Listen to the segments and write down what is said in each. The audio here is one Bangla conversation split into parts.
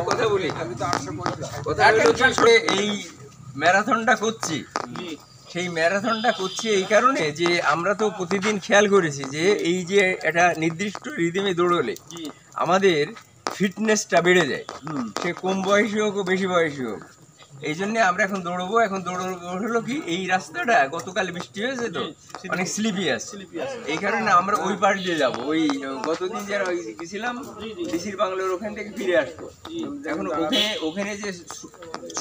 কথা বলি, এই ম্যারাথনটা করছি, সেই ম্যারাথনটা করছি এই কারণে যে আমরা তো প্রতিদিন খেয়াল করেছি যে এই যে একটা নির্দিষ্ট রিদিমে দৌড়লে আমাদের ফিটনেসটা বেড়ে যায়, সে কম বয়সী হোক ও বেশি বয়সী হোক। এই জন্যে আমরা এখন দৌড়বো। এখন দৌড়বো হলো কি, এই রাস্তাটা গতকাল বৃষ্টি হয়েছে তো অনেক স্লিপি আছে, এই কারণে আমরা ওই পাশ দিয়ে যাবো। ওই গতদিন যারা ওই গেছিলাম ডিসির বাংলোর ওখান থেকে ফিরে আসবো। এখন ওখানে যে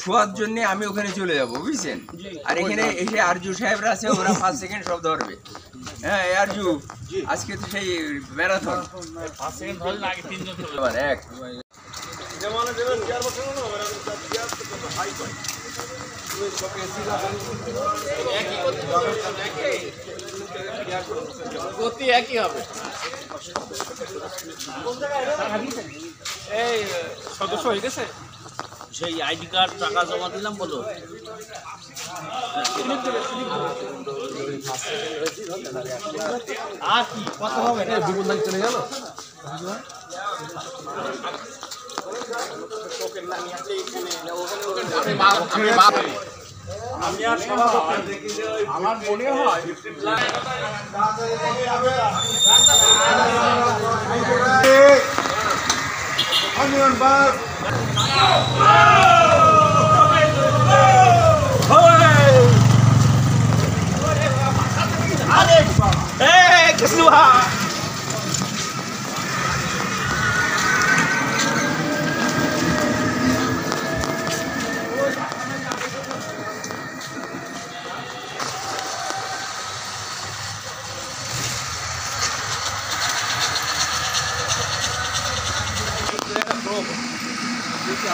শোয়ার জন্য আমি ওখানে চলে যাবো, বুঝছেন? আর এখানে এসে আরজু সাহেবরা আছে, ওরা 5 সেকেন্ড সব ধরবে। হ্যাঁ আরজু, আজকে তো সেই ম্যারাথন 5 সেকেন্ড ধরলে আগে 3 জন চলে যাবে। এক গতি একই হবে। এই সদস্য হয়ে গেছে, সেই আইডি কার্ড টাকা জমা দিলাম বলো। আর কি কত হবে? জীবন চলে গেল। আমি আর আমার মনে হয়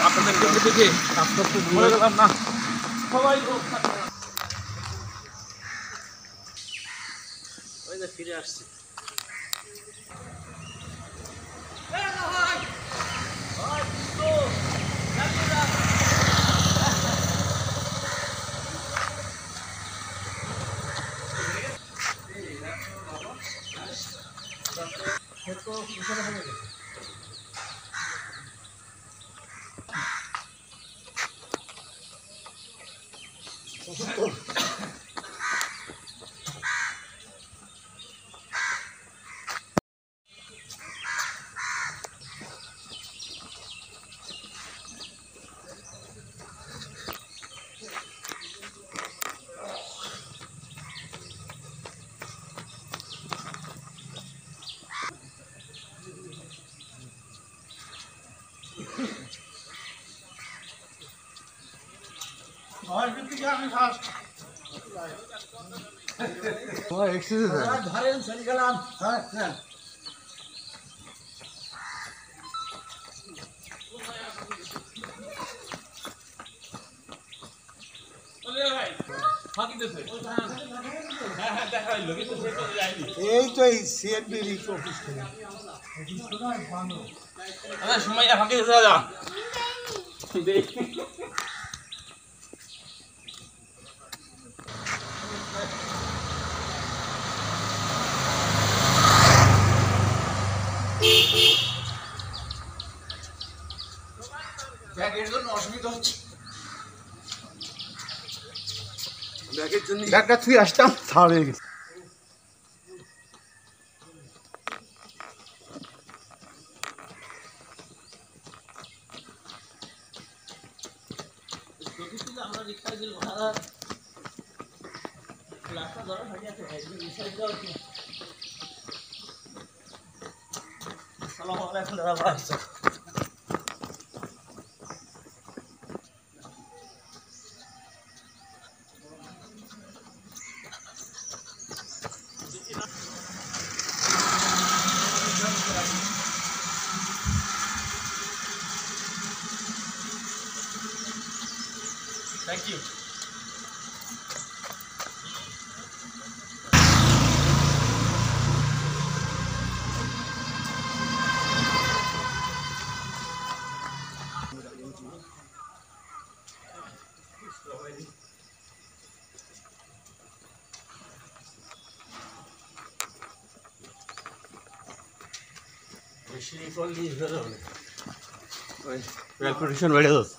আপনাদেরকে দেখে কাজটা তো ভুলে গেলাম না। সবাই ওই যে ফিরে আসছে। ধরেন চলে গেলাম। এই তো এই সিএনবির অফিস থেকে সময় ফাঁকি দিতে যা। ব্যাগের জন্য অসুবিধা হচ্ছে, ব্যাগের জন্য ব্যাগটা তুই আসতাম তাহলে গেছে। আমরা রিক্সায় গেলে ভাড়া রাস্তা ধরা হয়ে যাচ্ছে ভাই, রিক্সায় যাও কি আসসালামু আলাইকুম দাদা ভাই। Thank you. ক্যালকুলেশন বেড়ে যাচ্ছে।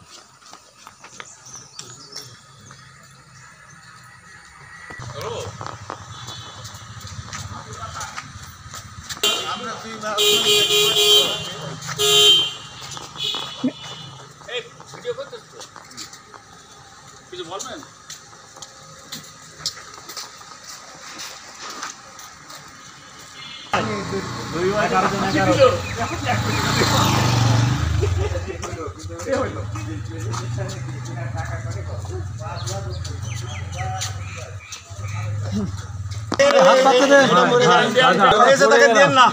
কিছু বলবেন? হাত পাততে দেন, এসে তাকে দেন না।